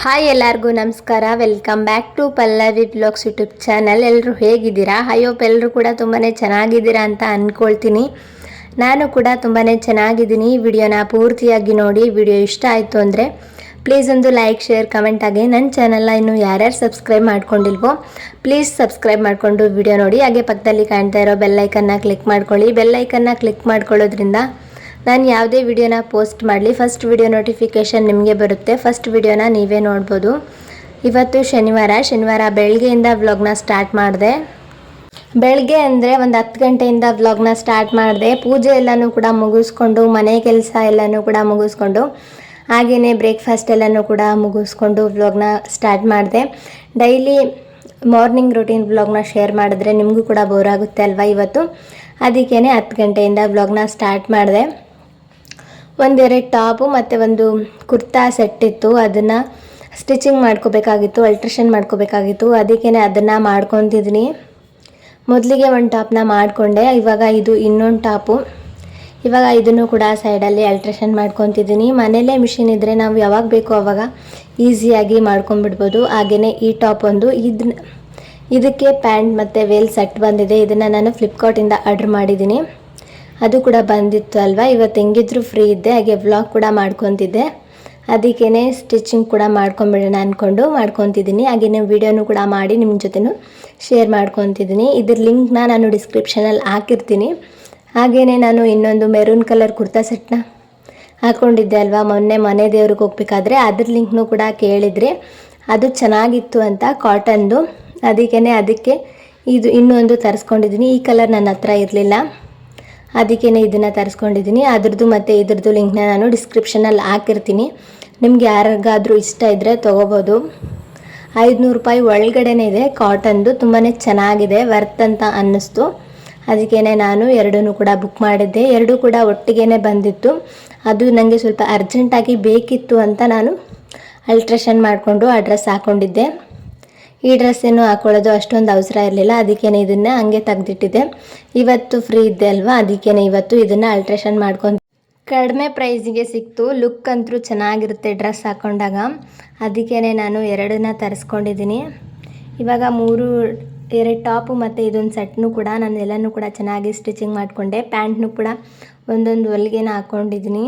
Hi ಎಲ್ಲರಿಗೂ ನಮಸ್ಕಾರ. Welcome back to Pallavi blogs YouTube channel. ಎಲ್ಲರೂ ಹೇಗಿದ್ದೀರಾ? ಐ ಹೋಪ್ ಎಲ್ಲರೂ ಕೂಡ ತುಂಬಾ ಚೆನ್ನಾಗಿದ್ದೀರಾ ಅಂತ ಅಂದ್ಕೊಳ್ತೀನಿ. ನಾನು ಕೂಡ ತುಂಬಾ ಚೆನ್ನಾಗಿದ್ದೀನಿ. ಈ ವಿಡಿಯೋನ ಪೂರ್ತಿಯಾಗಿ ನೋಡಿ. ವಿಡಿಯೋ ಇಷ್ಟ ಆಯಿತು ಅಂದರೆ ಪ್ಲೀಸ್ ಒಂದು ಲೈಕ್, ಶೇರ್, ಕಮೆಂಟ್ ಆಗಿ ನನ್ನ ಚಾನಲ್ನ ಇನ್ನೂ ಯಾರ್ಯಾರು ಸಬ್ಸ್ಕ್ರೈಬ್ ಮಾಡ್ಕೊಂಡಿಲ್ವೋ ಪ್ಲೀಸ್ ಸಬ್ಸ್ಕ್ರೈಬ್ ಮಾಡಿಕೊಂಡು ವಿಡಿಯೋ ನೋಡಿ. ಹಾಗೆ ಪಕ್ಕದಲ್ಲಿ ಕಾಣ್ತಾ ಇರೋ ಬೆಲ್ಲೈಕನ್ನ ಕ್ಲಿಕ್ ಮಾಡ್ಕೊಳ್ಳಿ. ಬೆಲ್ಲೈಕನ್ನ ಕ್ಲಿಕ್ ಮಾಡ್ಕೊಳ್ಳೋದ್ರಿಂದ ನಾನು ಯಾವುದೇ ವಿಡಿಯೋನ ಪೋಸ್ಟ್ ಮಾಡಲಿ ಫಸ್ಟ್ ವಿಡಿಯೋ ನೋಟಿಫಿಕೇಷನ್ ನಿಮಗೆ ಬರುತ್ತೆ. ಫಸ್ಟ್ ವಿಡಿಯೋನ ನೀವೇ ನೋಡ್ಬೋದು. ಇವತ್ತು ಶನಿವಾರ ಬೆಳಗ್ಗೆಯಿಂದ ವ್ಲಾಗ್ನ ಸ್ಟಾರ್ಟ್ ಮಾಡಿದೆ. ಬೆಳಗ್ಗೆ ಅಂದರೆ ಒಂದು 10 ಗಂಟೆಯಿಂದ ವ್ಲಾಗ್ನ ಸ್ಟಾರ್ಟ್ ಮಾಡಿದೆ. ಪೂಜೆ ಎಲ್ಲನೂ ಕೂಡ ಮುಗಿಸ್ಕೊಂಡು, ಮನೆ ಕೆಲಸ ಎಲ್ಲನೂ ಕೂಡ ಮುಗಿಸ್ಕೊಂಡು, ಹಾಗೆಯೇ ಬ್ರೇಕ್ಫಾಸ್ಟ್ ಎಲ್ಲನೂ ಕೂಡ ಮುಗಿಸ್ಕೊಂಡು ವ್ಲಾಗ್ನ ಸ್ಟಾರ್ಟ್ ಮಾಡಿದೆ. ಡೈಲಿ ಮಾರ್ನಿಂಗ್ ರೂಟೀನ್ ವ್ಲಾಗ್ನ ಶೇರ್ ಮಾಡಿದ್ರೆ ನಿಮಗೂ ಕೂಡ ಬೋರ್ ಆಗುತ್ತೆ ಅಲ್ವಾ ಇವತ್ತು. ಅದಕ್ಕೇ 10 ಗಂಟೆಯಿಂದ ವ್ಲಾಗ್ನ ಸ್ಟಾರ್ಟ್ ಮಾಡಿದೆ. ಒಂದೆರಡು ಟಾಪು ಮತ್ತು ಒಂದು ಕುರ್ತಾ ಸೆಟ್ ಇತ್ತು, ಅದನ್ನು ಸ್ಟಿಚಿಂಗ್ ಮಾಡ್ಕೋಬೇಕಾಗಿತ್ತು, ಅಲ್ಟ್ರೇಷನ್ ಮಾಡ್ಕೋಬೇಕಾಗಿತ್ತು. ಅದಕ್ಕೇ ಅದನ್ನು ಮಾಡ್ಕೊತಿದ್ದೀನಿ. ಮೊದಲಿಗೆ ಒಂದು ಟಾಪ್ನ ಮಾಡಿಕೊಂಡೆ. ಇವಾಗ ಇದು ಇನ್ನೊಂದು ಟಾಪು. ಇವಾಗ ಇದನ್ನು ಕೂಡ ಸೈಡಲ್ಲಿ ಅಲ್ಟ್ರೇಷನ್ ಮಾಡ್ಕೊತಿದ್ದೀನಿ. ಮನೆಯಲ್ಲೇ ಮಿಷಿನ್ ಇದ್ದರೆ ನಾವು ಯಾವಾಗ ಬೇಕೋ ಆವಾಗ ಈಸಿಯಾಗಿ ಮಾಡ್ಕೊಂಬಿಡ್ಬೋದು. ಹಾಗೆಯೇ ಈ ಟಾಪ್ ಒಂದು ಇದಕ್ಕೆ ಪ್ಯಾಂಟ್ ಮತ್ತು ವೇಲ್ ಸೆಟ್ ಬಂದಿದೆ. ಇದನ್ನು ನಾನು ಫ್ಲಿಪ್ಕಾರ್ಟಿಂದ ಆರ್ಡ್ರ್ ಮಾಡಿದ್ದೀನಿ. ಅದು ಕೂಡ ಬಂದಿತ್ತು ಅಲ್ವಾ. ಇವತ್ತು ಹೆಂಗಿದ್ರು ಫ್ರೀ ಇದ್ದೆ, ಹಾಗೆ ವ್ಲಾಗ್ ಕೂಡ ಮಾಡ್ಕೊತಿದ್ದೆ. ಅದಕ್ಕೇ ಸ್ಟಿಚಿಂಗ್ ಕೂಡ ಮಾಡ್ಕೊಂಬಿಡೋಣ ಅಂದ್ಕೊಂಡು ಮಾಡ್ಕೊತಿದ್ದೀನಿ. ಹಾಗೆಯೇ ವೀಡಿಯೋನು ಕೂಡ ಮಾಡಿ ನಿಮ್ಮ ಜೊತೆನೂ ಶೇರ್ ಮಾಡ್ಕೊತಿದ್ದೀನಿ. ಇದ್ರ ಲಿಂಕ್ನ ನಾನು ಡಿಸ್ಕ್ರಿಪ್ಷನಲ್ಲಿ ಹಾಕಿರ್ತೀನಿ. ಹಾಗೆಯೇ ನಾನು ಇನ್ನೊಂದು ಮೆರೂನ್ ಕಲರ್ ಕುರ್ತಾ ಸೆಟ್ನ ಹಾಕ್ಕೊಂಡಿದ್ದೆ ಅಲ್ವಾ ಮೊನ್ನೆ ಮನೆ ದೇವ್ರಿಗೆ ಹೋಗ್ಬೇಕಾದ್ರೆ, ಅದ್ರ ಲಿಂಕ್ನೂ ಕೂಡ ಕೇಳಿದರೆ ಅದು ಚೆನ್ನಾಗಿತ್ತು ಅಂತ, ಕಾಟನ್ದು. ಅದಕ್ಕೆ ಇದು ಇನ್ನೊಂದು ತರಿಸ್ಕೊಂಡಿದ್ದೀನಿ. ಈ ಕಲರ್ ನನ್ನ ಹತ್ರ ಇರಲಿಲ್ಲ, ಅದಕ್ಕೇ ಇದನ್ನು ತರಿಸ್ಕೊಂಡಿದ್ದೀನಿ. ಅದ್ರದ್ದು ಮತ್ತು ಇದ್ರದ್ದು ಲಿಂಕ್ನ ನಾನು ಡಿಸ್ಕ್ರಿಪ್ಷನಲ್ಲಿ ಹಾಕಿರ್ತೀನಿ. ನಿಮ್ಗೆ ಯಾರಿಗಾದರೂ ಇಷ್ಟ ಇದ್ದರೆ ತೊಗೋಬೋದು. 500 ರೂಪಾಯಿ ಒಳಗಡೆನೇ ಇದೆ. ಕಾಟನ್ದು ತುಂಬಾ ಚೆನ್ನಾಗಿದೆ, ವರ್ತ್ ಅಂತ ಅನ್ನಿಸ್ತು. ಅದಕ್ಕೇ ನಾನು ಎರಡೂ ಕೂಡ ಬುಕ್ ಮಾಡಿದ್ದೆ. ಎರಡೂ ಕೂಡ ಒಟ್ಟಿಗೆ ಬಂದಿತ್ತು. ಅದು ನನಗೆ ಸ್ವಲ್ಪ ಅರ್ಜೆಂಟಾಗಿ ಬೇಕಿತ್ತು ಅಂತ ನಾನು ಅಲ್ಟ್ರೇಷನ್ ಮಾಡಿಕೊಂಡು ಆ ಡ್ರೆಸ್ ಹಾಕ್ಕೊಂಡಿದ್ದೆ. ಈ ಡ್ರೆಸ್ ಏನು ಹಾಕೊಳ್ಳೋದು ಅಷ್ಟೊಂದು ಅವಸರ ಇರಲಿಲ್ಲ, ಅದಕ್ಕೇ ಇದನ್ನು ಹಂಗೆ ತೆಗೆದಿಟ್ಟಿದ್ದೆ. ಇವತ್ತು ಫ್ರೀ ಇದ್ದೆ ಅಲ್ವಾ, ಅದಕ್ಕೇ ಇವತ್ತು ಇದನ್ನು ಅಲ್ಟ್ರೇಷನ್ ಮಾಡ್ಕೊಂಡು ಕಡಿಮೆ ಪ್ರೈಸಿಗೆ ಸಿಕ್ತು. ಲುಕ್ ಅಂತೂ ಚೆನ್ನಾಗಿರುತ್ತೆ ಡ್ರೆಸ್ ಹಾಕ್ಕೊಂಡಾಗ. ಅದಕ್ಕೇ ನಾನು ಎರಡನ್ನ ತರಿಸ್ಕೊಂಡಿದ್ದೀನಿ. ಇವಾಗ 2 ಟಾಪು ಮತ್ತು ಇದೊಂದು ಸೆಟ್ನು ಕೂಡ ನಾನು ಎಲ್ಲನೂ ಕೂಡ ಚೆನ್ನಾಗಿ ಸ್ಟಿಚಿಂಗ್ ಮಾಡಿಕೊಂಡೆ. ಪ್ಯಾಂಟ್ನು ಕೂಡ ಒಂದೊಂದು ಹೊಲಿಗೆನ ಹಾಕ್ಕೊಂಡಿದ್ದೀನಿ.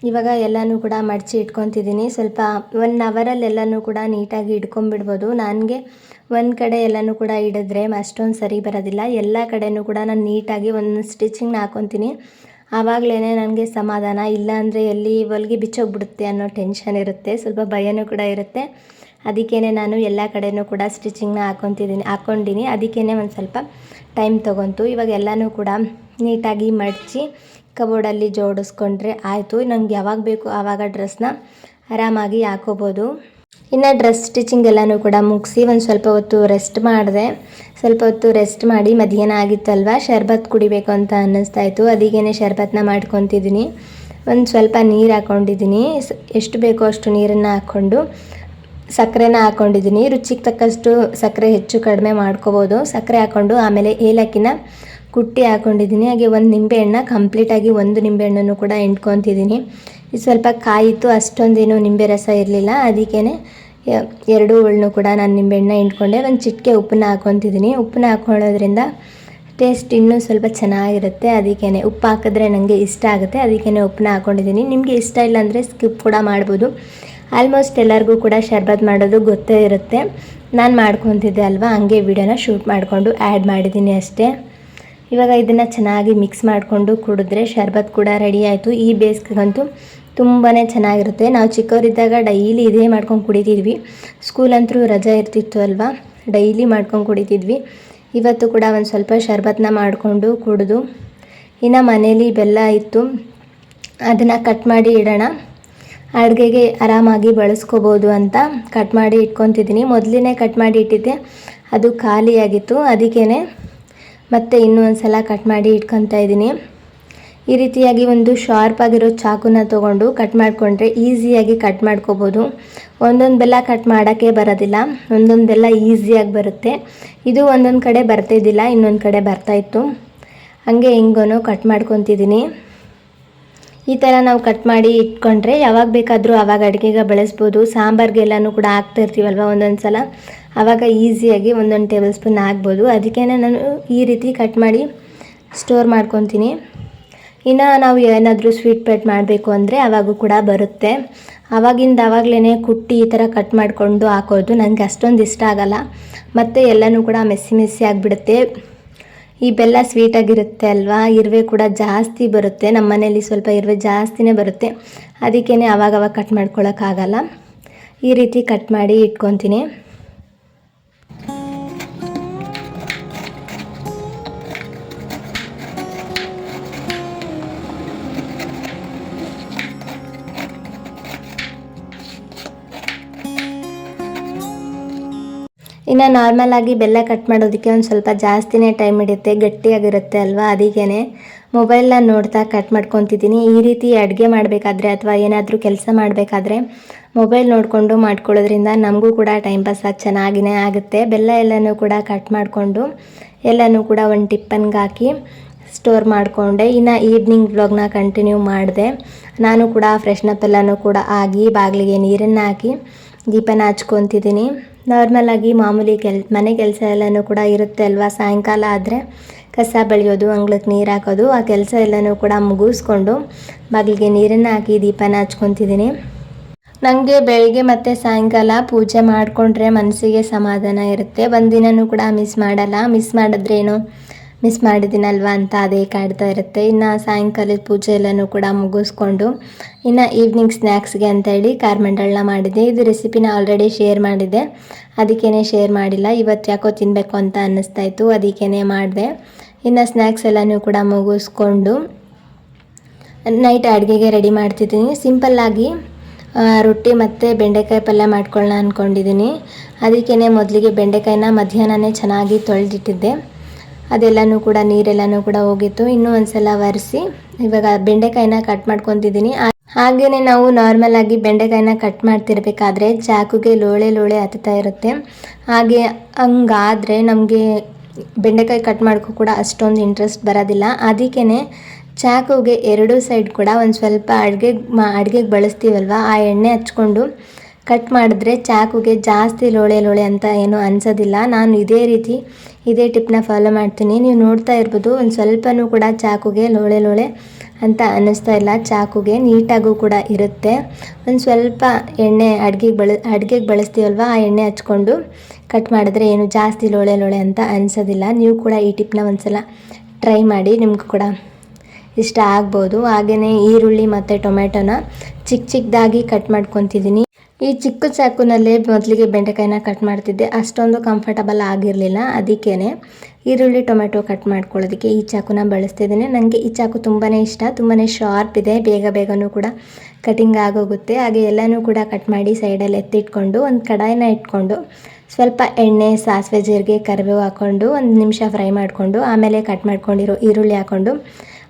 ಇವಾಗ ಎಲ್ಲನೂ ಕೂಡ ಮಡಚಿ ಇಟ್ಕೊತಿದ್ದೀನಿ. ಸ್ವಲ್ಪ 1 ಅವರಲ್ಲಿ ಎಲ್ಲನೂ ಕೂಡ ನೀಟಾಗಿ ಇಟ್ಕೊಂಡ್ಬಿಡ್ಬೋದು. ನನಗೆ ಒಂದು ಕಡೆ ಎಲ್ಲನೂ ಕೂಡ ಇಡಿದ್ರೆ ಅಷ್ಟೊಂದು ಸರಿ ಬರೋದಿಲ್ಲ. ಎಲ್ಲ ಕಡೆಯೂ ಕೂಡ ನಾನು ನೀಟಾಗಿ ಒಂದು ಸ್ಟಿಚಿಂಗ್ನ ಹಾಕ್ಕೊತೀನಿ. ಆವಾಗಲೇ ನನಗೆ ಸಮಾಧಾನ. ಇಲ್ಲಾಂದರೆ ಎಲ್ಲಿ ಹೊಲಿಗೆ ಬಿಚ್ಚೋಗ್ಬಿಡುತ್ತೆ ಅನ್ನೋ ಟೆನ್ಷನ್ ಇರುತ್ತೆ, ಸ್ವಲ್ಪ ಭಯನೂ ಕೂಡ ಇರುತ್ತೆ. ಅದಕ್ಕೇ ನಾನು ಎಲ್ಲ ಕಡೆಯೂ ಕೂಡ ಸ್ಟಿಚಿಂಗ್ನ ಹಾಕ್ಕೊಂಡಿನಿ. ಅದಕ್ಕೇ ಒಂದು ಸ್ವಲ್ಪ ಟೈಮ್ ತೊಗೊಂತು. ಇವಾಗ ಎಲ್ಲನೂ ಕೂಡ ನೀಟಾಗಿ ಮಡಚಿ ಕಬೋರ್ಡಲ್ಲಿ ಜೋಡಿಸ್ಕೊಂಡ್ರೆ ಆಯಿತು. ನನಗೆ ಯಾವಾಗ ಬೇಕು ಆವಾಗ ಡ್ರೆಸ್ನ ಆರಾಮಾಗಿ ಹಾಕೋಬೋದು. ಇನ್ನು ಡ್ರೆಸ್ ಸ್ಟಿಚಿಂಗ್ ಎಲ್ಲನೂ ಕೂಡ ಮುಗಿಸಿ ಒಂದು ಸ್ವಲ್ಪ ಹೊತ್ತು ರೆಸ್ಟ್ ಮಾಡಿದೆ. ಸ್ವಲ್ಪ ಹೊತ್ತು ರೆಸ್ಟ್ ಮಾಡಿ ಮಧ್ಯಾಹ್ನ ಆಗಿತ್ತಲ್ವ, ಶರ್ಬತ್ ಕುಡಿಬೇಕು ಅಂತ ಅನ್ನಿಸ್ತಾಯಿತ್ತು. ಅದಕ್ಕೇ ಶರ್ಬತ್ನ ಮಾಡ್ಕೊತಿದ್ದೀನಿ. ಒಂದು ಸ್ವಲ್ಪ ನೀರು ಹಾಕ್ಕೊಂಡಿದ್ದೀನಿ. ಎಷ್ಟು ಬೇಕೋ ಅಷ್ಟು ನೀರನ್ನು ಹಾಕ್ಕೊಂಡು ಸಕ್ಕರೆನ ಹಾಕ್ಕೊಂಡಿದ್ದೀನಿ. ರುಚಿಗೆ ತಕ್ಕಷ್ಟು ಸಕ್ಕರೆ ಹೆಚ್ಚು ಕಡಿಮೆ ಮಾಡ್ಕೋಬೋದು. ಸಕ್ಕರೆ ಹಾಕ್ಕೊಂಡು ಆಮೇಲೆ ಏಲಕ್ಕಿನ ಕುಟ್ಟಿ ಹಾಕ್ಕೊಂಡಿದ್ದೀನಿ. ಹಾಗೆ ಒಂದು ನಿಂಬೆಹಣ್ಣು ಕಂಪ್ಲೀಟಾಗಿ 1 ನಿಂಬೆಹಣ್ಣನ್ನು ಕೂಡ ಹಿಂಡ್ಕೊತಿದ್ದೀನಿ. ಇದು ಸ್ವಲ್ಪ ಕಾಯಿತು, ಅಷ್ಟೊಂದೇನು ನಿಂಬೆ ರಸ ಇರಲಿಲ್ಲ. ಅದಕ್ಕೇ 2 ಉಳ್ಳು ಕೂಡ ನಾನು ನಿಂಬೆಹಣ್ಣು ಹಿಂಡ್ಕೊಂಡೆ. ಒಂದು ಚಿಟಿಕೆ ಉಪ್ಪನ್ನ ಹಾಕ್ಕೊತಿದ್ದೀನಿ. ಉಪ್ಪನ್ನ ಹಾಕ್ಕೊಳ್ಳೋದ್ರಿಂದ ಟೇಸ್ಟ್ ಇನ್ನೂ ಸ್ವಲ್ಪ ಚೆನ್ನಾಗಿರುತ್ತೆ. ಅದಕ್ಕೇ ಉಪ್ಪು ಹಾಕಿದ್ರೆ ನನಗೆ ಇಷ್ಟ ಆಗುತ್ತೆ, ಅದಕ್ಕೇ ಉಪ್ಪನ್ನ ಹಾಕ್ಕೊಂಡಿದ್ದೀನಿ. ನಿಮಗೆ ಇಷ್ಟ ಇಲ್ಲ ಅಂದರೆ ಸ್ಕಿಪ್ ಕೂಡ ಮಾಡ್ಬೋದು. ಆಲ್ಮೋಸ್ಟ್ ಎಲ್ಲರಿಗೂ ಕೂಡ ಶರ್ಬತ್ ಮಾಡೋದು ಗೊತ್ತೇ ಇರುತ್ತೆ. ನಾನು ಮಾಡ್ಕೊತಿದ್ದೆ ಅಲ್ವಾ, ಹಂಗೆ ವಿಡಿಯೋನ ಶೂಟ್ ಮಾಡಿಕೊಂಡು ಆ್ಯಡ್ ಮಾಡಿದ್ದೀನಿ ಅಷ್ಟೇ. ಇವಾಗ ಇದನ್ನು ಚೆನ್ನಾಗಿ ಮಿಕ್ಸ್ ಮಾಡಿಕೊಂಡು ಕುಡಿದ್ರೆ ಶರ್ಬತ್ ಕೂಡ ರೆಡಿ ಆಯಿತು. ಈ ಬೇಸಿಗೆಗಂತೂ ತುಂಬಾ ಚೆನ್ನಾಗಿರುತ್ತೆ. ನಾವು ಚಿಕ್ಕವರಿದ್ದಾಗ ಡೈಲಿ ಇದೇ ಮಾಡ್ಕೊಂಡು ಕುಡಿತಿದ್ವಿ. ಸ್ಕೂಲಂತೂ ರಜೆ ಇರ್ತಿತ್ತು ಅಲ್ವಾ, ಡೈಲಿ ಮಾಡ್ಕೊಂಡು ಕುಡಿತಿದ್ವಿ. ಇವತ್ತು ಕೂಡ ಒಂದು ಸ್ವಲ್ಪ ಶರ್ಬತ್ನ ಮಾಡಿಕೊಂಡು ಕುಡಿದು, ಇನ್ನು ಮನೇಲಿ ಬೆಲ್ಲ ಇತ್ತು, ಅದನ್ನು ಕಟ್ ಮಾಡಿ ಇಡೋಣ, ಅಡುಗೆಗೆ ಆರಾಮಾಗಿ ಬಳಸ್ಕೋಬೋದು ಅಂತ ಕಟ್ ಮಾಡಿ ಇಟ್ಕೊತಿದ್ದೀನಿ. ಮೊದಲೇ ಕಟ್ ಮಾಡಿ ಇಟ್ಟಿದ್ದೆ, ಅದು ಖಾಲಿಯಾಗಿತ್ತು. ಅದಕ್ಕೇ ಮತ್ತೆ ಇನ್ನೂ ಒಂದು ಸಲ ಕಟ್ ಮಾಡಿ ಇಟ್ಕೊತಾ ಇದ್ದೀನಿ. ಈ ರೀತಿಯಾಗಿ ಒಂದು ಶಾರ್ಪ್ ಆಗಿರೋ ಚಾಕುನ ತೊಗೊಂಡು ಕಟ್ ಮಾಡಿಕೊಂಡ್ರೆ ಈಸಿಯಾಗಿ ಕಟ್ ಮಾಡ್ಕೋಬೋದು. ಒಂದೊಂದು ಬೆಲ್ಲ ಕಟ್ ಮಾಡೋಕ್ಕೆ ಬರೋದಿಲ್ಲ, ಒಂದೊಂದು ಬೆಲ್ಲ ಈಸಿಯಾಗಿ ಬರುತ್ತೆ. ಇದು ಒಂದೊಂದು ಕಡೆ ಬರ್ತಿದ್ದಿಲ್ಲ, ಇನ್ನೊಂದು ಕಡೆ ಬರ್ತಾಯಿತ್ತು. ಹಾಗೆ ಹೆಂಗೋ ಕಟ್ ಮಾಡ್ಕೊತಿದ್ದೀನಿ. ಈ ಥರ ನಾವು ಕಟ್ ಮಾಡಿ ಇಟ್ಕೊಂಡ್ರೆ ಯಾವಾಗ ಬೇಕಾದರೂ ಆವಾಗ ಅಡುಗೆಗೆ ಬಳಸ್ಬೋದು. ಸಾಂಬಾರಿಗೆಲ್ಲನೂ ಕೂಡ ಹಾಕ್ತಿರ್ತೀವಲ್ವ ಒಂದೊಂದು ಸಲ, ಆವಾಗ ಈಸಿಯಾಗಿ 1 ಟೇಬಲ್ ಸ್ಪೂನ್ ಆಗ್ಬೋದು. ಅದಕ್ಕೇ ನಾನು ಈ ರೀತಿ ಕಟ್ ಮಾಡಿ ಸ್ಟೋರ್ ಮಾಡ್ಕೊತೀನಿ. ಇನ್ನು ನಾವು ಏನಾದರೂ ಸ್ವೀಟ್ ಪ್ಲೇಟ್ ಮಾಡಬೇಕು ಅಂದರೆ ಆವಾಗೂ ಕೂಡ ಬರುತ್ತೆ. ಆವಾಗಲೇ ಕುಟ್ಟಿ ಈ ಥರ ಕಟ್ ಮಾಡಿಕೊಂಡು ಹಾಕೋದು ನನಗೆ ಅಷ್ಟೊಂದು ಇಷ್ಟ ಆಗಲ್ಲ, ಮತ್ತು ಎಲ್ಲನೂ ಕೂಡ ಮೆಸ್ಸಿ ಆಗಿಬಿಡುತ್ತೆ. ಈ ಬೆಲ್ಲ ಸ್ವೀಟಾಗಿರುತ್ತೆ ಅಲ್ವಾ, ಇರುವೆ ಕೂಡ ಜಾಸ್ತಿ ಬರುತ್ತೆ. ನಮ್ಮ ಮನೇಲಿ ಸ್ವಲ್ಪ ಇರುವೆ ಜಾಸ್ತಿನೇ ಬರುತ್ತೆ, ಅದಕ್ಕೇ ಆವಾಗವಾಗ ಕಟ್ ಮಾಡ್ಕೊಳ್ಳೋಕ್ಕಾಗಲ್ಲ. ಈ ರೀತಿ ಕಟ್ ಮಾಡಿ ಇಟ್ಕೊತೀನಿ. ಇನ್ನು ನಾರ್ಮಲಾಗಿ ಬೆಲ್ಲ ಕಟ್ ಮಾಡೋದಕ್ಕೆ ಒಂದು ಸ್ವಲ್ಪ ಜಾಸ್ತಿನೇ ಟೈಮ್ ಹಿಡಿಯುತ್ತೆ, ಗಟ್ಟಿಯಾಗಿರುತ್ತೆ ಅಲ್ವಾ, ಅದಕ್ಕೇ ಮೊಬೈಲ್ನ ನೋಡ್ತಾ ಕಟ್ ಮಾಡ್ಕೊತಿದ್ದೀನಿ. ಈ ರೀತಿ ಅಡುಗೆ ಮಾಡಬೇಕಾದ್ರೆ ಅಥವಾ ಏನಾದರೂ ಕೆಲಸ ಮಾಡಬೇಕಾದ್ರೆ ಮೊಬೈಲ್ ನೋಡಿಕೊಂಡು ಮಾಡ್ಕೊಳ್ಳೋದ್ರಿಂದ ನಮಗೂ ಕೂಡ ಟೈಮ್ ಪಾಸ್ ಚೆನ್ನಾಗಿಯೇ ಆಗುತ್ತೆ. ಬೆಲ್ಲ ಎಲ್ಲನೂ ಕೂಡ ಕಟ್ ಮಾಡಿಕೊಂಡು ಎಲ್ಲನೂ ಕೂಡ ಒಂದು ಟಿಪ್ಪನ್ಗೆ ಹಾಕಿ ಸ್ಟೋರ್ ಮಾಡಿಕೊಂಡೆ. ಇನ್ನು ಈವ್ನಿಂಗ್ ವ್ಲಾಗ್ನ ಕಂಟಿನ್ಯೂ ಮಾಡಿದೆ. ನಾನು ಕೂಡ ಫ್ರೆಶ್ನಪ್ ಎಲ್ಲನೂ ಕೂಡ ಆಗಿ ಬಾಗಿಲಿಗೆ ನೀರನ್ನು ಹಾಕಿ ದೀಪನ ಹಚ್ಕೊತಿದ್ದೀನಿ. ನಾರ್ಮಲಾಗಿ ಮಾಮೂಲಿ ಮನೆ ಕೆಲಸ ಎಲ್ಲನೂ ಕೂಡ ಇರುತ್ತೆ ಅಲ್ವಾ, ಸಾಯಂಕಾಲ ಆದರೆ ಕಸ ಬಳಿಯೋದು, ಅಂಗ್ಳಕ್ಕೆ ನೀರು ಹಾಕೋದು, ಆ ಕೆಲಸ ಎಲ್ಲನೂ ಕೂಡ ಮುಗಿಸ್ಕೊಂಡು ಬಾಗಿಲಿಗೆ ನೀರನ್ನು ಹಾಕಿ ದೀಪನ ಹಚ್ಕೊತಿದ್ದೀನಿ. ನನಗೆ ಬೆಳಗ್ಗೆ ಮತ್ತು ಸಾಯಂಕಾಲ ಪೂಜೆ ಮಾಡಿಕೊಂಡ್ರೆ ಮನಸ್ಸಿಗೆ ಸಮಾಧಾನ ಇರುತ್ತೆ. ಒಂದಿನವೂ ಕೂಡ ಮಿಸ್ ಮಾಡಲ್ಲ. ಮಿಸ್ ಮಾಡಿದ್ರೇನು ಮಿಸ್ ಮಾಡಿದ್ದೀನಲ್ವ ಅಂತ ಅದೇ ಕಾಡ್ತಾ ಇರುತ್ತೆ. ಇನ್ನು ಸಾಯಂಕಾಲದ ಪೂಜೆ ಎಲ್ಲನೂ ಕೂಡ ಮುಗಿಸ್ಕೊಂಡು ಇನ್ನು ಈವ್ನಿಂಗ್ ಸ್ನ್ಯಾಕ್ಸ್ಗೆ ಅಂತೇಳಿ ಖಾರಮಂಡಲನ ಮಾಡಿದ್ದೆ. ಇದು ರೆಸಿಪಿನ ಆಲ್ರೆಡಿ ಶೇರ್ ಮಾಡಿದ್ದೆ, ಅದಕ್ಕೇ ಶೇರ್ ಮಾಡಿಲ್ಲ. ಇವತ್ತು ಯಾಕೋ ತಿನ್ನಬೇಕು ಅಂತ ಅನ್ನಿಸ್ತಾಯಿತ್ತು, ಅದಕ್ಕೇ ಮಾಡಿದೆ. ಇನ್ನು ಸ್ನ್ಯಾಕ್ಸ್ ಎಲ್ಲನೂ ಕೂಡ ಮುಗಿಸ್ಕೊಂಡು ನೈಟ್ ಅಡುಗೆಗೆ ರೆಡಿ ಮಾಡ್ತಿದ್ದೀನಿ. ಸಿಂಪಲ್ಲಾಗಿ ರೊಟ್ಟಿ ಮತ್ತು ಬೆಂಡೆಕಾಯಿ ಪಲ್ಯ ಮಾಡ್ಕೊಳ್ಳೋಣ ಅಂದ್ಕೊಂಡಿದ್ದೀನಿ. ಅದಕ್ಕೇ ಮೊದಲಿಗೆ ಬೆಂಡೆಕಾಯಿನ ಮಧ್ಯಾಹ್ನನೇ ಚೆನ್ನಾಗಿ ತೊಳೆದಿಟ್ಟಿದ್ದೆ. ಅದೆಲ್ಲನೂ ಕೂಡ ನೀರೆಲ್ಲನೂ ಕೂಡ ಹೋಗಿತ್ತು. ಇನ್ನೂ ಒಂದು ಸಲ ಒರೆಸಿ ಇವಾಗ ಬೆಂಡೆಕಾಯಿನ ಕಟ್ ಮಾಡ್ಕೊತಿದ್ದೀನಿ. ಹಾಗೆಯೇ ನಾವು ನಾರ್ಮಲಾಗಿ ಬೆಂಡೆಕಾಯಿನ ಕಟ್ ಮಾಡ್ತಿರ್ಬೇಕಾದ್ರೆ ಚಾಕುಗೆ ಲೋಳೆ ಹತ್ತುತ್ತಾ ಇರುತ್ತೆ. ಹಾಗೆ ಹಂಗಾದರೆ ನಮಗೆ ಬೆಂಡೆಕಾಯಿ ಕಟ್ ಮಾಡೋಕ್ಕೂ ಕೂಡ ಅಷ್ಟೊಂದು ಇಂಟ್ರೆಸ್ಟ್ ಬರೋದಿಲ್ಲ. ಅದಕ್ಕೇ ಚಾಕುಗೆ 2 ಸೈಡ್ ಕೂಡ ಒಂದು ಸ್ವಲ್ಪ ಅಡುಗೆಗೆ ಬಳಸ್ತೀವಲ್ವ, ಆ ಎಣ್ಣೆ ಹಚ್ಕೊಂಡು ಕಟ್ ಮಾಡಿದ್ರೆ ಚಾಕುಗೆ ಜಾಸ್ತಿ ಲೋಳೆ ಅಂತ ಏನೂ ಅನಿಸೋದಿಲ್ಲ. ನಾನು ಇದೇ ಟಿಪ್ನ ಫಾಲೋ ಮಾಡ್ತೀನಿ. ನೀವು ನೋಡ್ತಾ ಇರ್ಬೋದು, ಒಂದು ಸ್ವಲ್ಪನೂ ಕೂಡ ಚಾಕುಗೆ ಲೋಳೆ ಅಂತ ಅನ್ನಿಸ್ತಾ ಇಲ್ಲ. ಚಾಕುಗೆ ನೀಟಾಗೂ ಕೂಡ ಇರುತ್ತೆ. ಒಂದು ಸ್ವಲ್ಪ ಎಣ್ಣೆ ಅಡುಗೆಗೆ ಬಳಸ್ತೀವಲ್ವ, ಆ ಎಣ್ಣೆ ಹಚ್ಕೊಂಡು ಕಟ್ ಮಾಡಿದ್ರೆ ಏನು ಜಾಸ್ತಿ ಲೋಳೆ ಅಂತ ಅನಿಸೋದಿಲ್ಲ. ನೀವು ಕೂಡ ಈ ಟಿಪ್ನ ಒಂದು ಸಲ ಟ್ರೈ ಮಾಡಿ, ನಿಮಗೂ ಕೂಡ ಇಷ್ಟ ಆಗ್ಬೋದು. ಹಾಗೆಯೇ ಈರುಳ್ಳಿ ಮತ್ತು ಟೊಮೆಟೊನ ಚಿಕ್ಕದಾಗಿ ಕಟ್ ಮಾಡ್ಕೊತಿದ್ದೀನಿ. ಈ ಚಿಕ್ಕ ಚಾಕುನಲ್ಲೇ ಮೊದಲಿಗೆ ಬೆಂಡೆಕಾಯಿನ ಕಟ್ ಮಾಡ್ತಿದ್ದೆ, ಅಷ್ಟೊಂದು ಕಂಫರ್ಟಬಲ್ ಆಗಿರಲಿಲ್ಲ. ಅದಕ್ಕೇ ಈರುಳ್ಳಿ ಟೊಮೆಟೊ ಕಟ್ ಮಾಡ್ಕೊಳ್ಳೋದಕ್ಕೆ ಈ ಚಾಕುನ ಬಳಸ್ತಿದ್ದೀನಿ. ನನಗೆ ಈ ಚಾಕು ತುಂಬಾ ಇಷ್ಟ, ತುಂಬಾ ಶಾರ್ಪ್ ಇದೆ, ಬೇಗನೂ ಕೂಡ ಕಟಿಂಗ್ ಆಗೋಗುತ್ತೆ. ಹಾಗೆ ಎಲ್ಲನೂ ಕೂಡ ಕಟ್ ಮಾಡಿ ಸೈಡಲ್ಲಿ ಎತ್ತಿಟ್ಕೊಂಡು ಒಂದು ಕಡಾಯಿನ ಇಟ್ಕೊಂಡು ಸ್ವಲ್ಪ ಎಣ್ಣೆ, ಸಾಸಿವೆ, ಜೀರಿಗೆ, ಕರಿಬೇವು ಹಾಕ್ಕೊಂಡು 1 ನಿಮಿಷ ಫ್ರೈ ಮಾಡಿಕೊಂಡು ಆಮೇಲೆ ಕಟ್ ಮಾಡ್ಕೊಂಡಿರೋ ಈರುಳ್ಳಿ ಹಾಕ್ಕೊಂಡು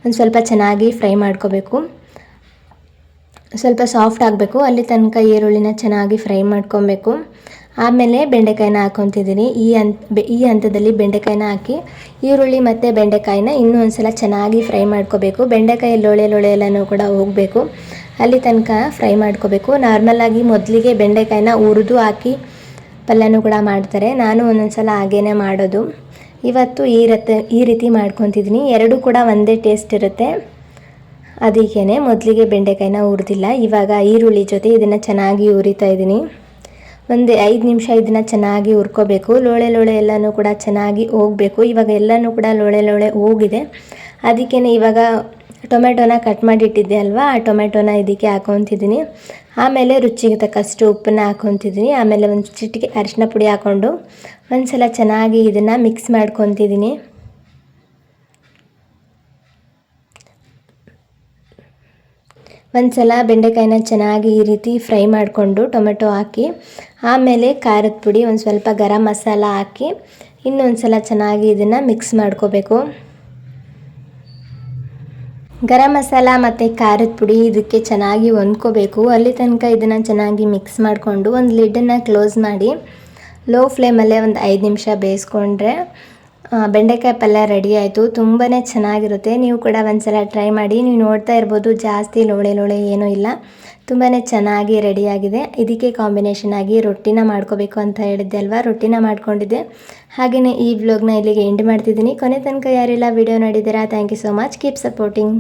ಒಂದು ಸ್ವಲ್ಪ ಚೆನ್ನಾಗಿ ಫ್ರೈ ಮಾಡ್ಕೋಬೇಕು. ಸ್ವಲ್ಪ ಸಾಫ್ಟ್ ಆಗಬೇಕು, ಅಲ್ಲಿ ತನಕ ಈರುಳ್ಳಿನ ಚೆನ್ನಾಗಿ ಫ್ರೈ ಮಾಡ್ಕೊಬೇಕು. ಆಮೇಲೆ ಬೆಂಡೆಕಾಯಿನ ಹಾಕ್ಕೊತಿದ್ದೀನಿ. ಈ ಹಂತದಲ್ಲಿ ಬೆಂಡೆಕಾಯಿನ ಹಾಕಿ ಈರುಳ್ಳಿ ಮತ್ತು ಬೆಂಡೆಕಾಯಿನ ಇನ್ನೂ ಒಂದು ಸಲ ಚೆನ್ನಾಗಿ ಫ್ರೈ ಮಾಡ್ಕೋಬೇಕು. ಬೆಂಡೆಕಾಯಿ ಲೋಳೆ ಎಲ್ಲನೂ ಕೂಡ ಹೋಗಬೇಕು, ಅಲ್ಲಿ ತನಕ ಫ್ರೈ ಮಾಡ್ಕೋಬೇಕು. ನಾರ್ಮಲಾಗಿ ಮೊದಲಿಗೆ ಬೆಂಡೆಕಾಯಿನ ಹುರಿದು ಹಾಕಿ ಪಲ್ಯನೂ ಕೂಡ ಮಾಡ್ತಾರೆ, ನಾನು ಒಂದೊಂದು ಸಲ ಹಾಗೇ ಮಾಡೋದು. ಇವತ್ತು ಈ ರೀತಿ ಮಾಡ್ಕೊತಿದ್ದೀನಿ. ಎರಡೂ ಕೂಡ ಒಂದೇ ಟೇಸ್ಟ್ ಇರುತ್ತೆ. ಅದಕ್ಕೇ ಮೊದಲಿಗೆ ಬೆಂಡೆಕಾಯಿನ ಹುರಿದಿಲ್ಲ, ಇವಾಗ ಈರುಳ್ಳಿ ಜೊತೆ ಇದನ್ನು ಚೆನ್ನಾಗಿ ಹುರಿತಾ ಇದ್ದೀನಿ. ಒಂದು 5 ನಿಮಿಷ ಇದನ್ನು ಚೆನ್ನಾಗಿ ಹುರ್ಕೋಬೇಕು. ಲೋಳೆ ಎಲ್ಲನೂ ಕೂಡ ಚೆನ್ನಾಗಿ ಹೋಗಬೇಕು. ಇವಾಗ ಎಲ್ಲನೂ ಕೂಡ ಲೋಳೆ ಹೋಗಿದೆ. ಅದಕ್ಕೇ ಇವಾಗ ಟೊಮೆಟೊನ ಕಟ್ ಮಾಡಿಟ್ಟಿದ್ದೆ ಅಲ್ವಾ, ಆ ಟೊಮೆಟೊನ ಇದಕ್ಕೆ ಹಾಕ್ಕೊತಿದ್ದೀನಿ. ಆಮೇಲೆ ರುಚಿಗೆ ತಕ್ಕಷ್ಟು ಉಪ್ಪನ್ನು ಹಾಕ್ಕೊತಿದ್ದೀನಿ. ಆಮೇಲೆ ಒಂದು ಚಿಟಿಕೆ ಅರಿಶಿನ ಪುಡಿ ಹಾಕ್ಕೊಂಡು ಒಂದು ಸಲ ಚೆನ್ನಾಗಿ ಇದನ್ನು ಮಿಕ್ಸ್ ಮಾಡ್ಕೊತಿದ್ದೀನಿ. ಒಂದು ಸಲ ಬೆಂಡೆಕಾಯಿನ ಚೆನ್ನಾಗಿ ಈ ರೀತಿ ಫ್ರೈ ಮಾಡಿಕೊಂಡು ಟೊಮೆಟೊ ಹಾಕಿ ಆಮೇಲೆ ಖಾರದ ಪುಡಿ, ಒಂದು ಸ್ವಲ್ಪ ಗರಂ ಮಸಾಲ ಹಾಕಿ ಇನ್ನೊಂದು ಸಲ ಚೆನ್ನಾಗಿ ಇದನ್ನು ಮಿಕ್ಸ್ ಮಾಡ್ಕೋಬೇಕು. ಗರಂ ಮಸಾಲ ಮತ್ತು ಖಾರದ ಪುಡಿ ಇದಕ್ಕೆ ಚೆನ್ನಾಗಿ ಹೊಂದ್ಕೋಬೇಕು. ಅಲ್ಲಿ ತನಕ ಇದನ್ನು ಚೆನ್ನಾಗಿ ಮಿಕ್ಸ್ ಮಾಡಿಕೊಂಡು ಒಂದು ಲಿಡ್ಡನ್ನು ಕ್ಲೋಸ್ ಮಾಡಿ ಲೋ ಫ್ಲೇಮಲ್ಲೇ ಒಂದು 5 ನಿಮಿಷ ಬೇಯಿಸ್ಕೊಂಡ್ರೆ ಬೆಂಡೆಕಾಯಿ ಪಲ್ಯ ರೆಡಿ ಆಯಿತು. ತುಂಬಾ ಚೆನ್ನಾಗಿರುತ್ತೆ. ನೀವು ಕೂಡ ಒಂದ್ಸಲ ಟ್ರೈ ಮಾಡಿ. ನೀವು ನೋಡ್ತಾ ಇರ್ಬೋದು ಜಾಸ್ತಿ ಲೋಳೆ ಲೋಳೆ ಏನೂ ಇಲ್ಲ, ತುಂಬಾ ಚೆನ್ನಾಗಿ ರೆಡಿಯಾಗಿದೆ. ಇದಕ್ಕೆ ಕಾಂಬಿನೇಷನ್ ಆಗಿ ರೊಟ್ಟಿನ ಮಾಡ್ಕೋಬೇಕು ಅಂತ ಹೇಳಿದ್ದೆ ಅಲ್ವಾ, ರೊಟ್ಟಿನ ಮಾಡ್ಕೊಂಡಿದ್ದೆ. ಹಾಗೆಯೇ ಈ ವ್ಲಾಗ್ನ ಇಲ್ಲಿಗೆ ಎಂಡ್ ಮಾಡ್ತಿದ್ದೀನಿ. ಕೊನೆ ತನಕ ಯಾರೆಲ್ಲ ವಿಡಿಯೋ ನೋಡಿದ್ದೀರಾ, thank you so much. Keep supporting.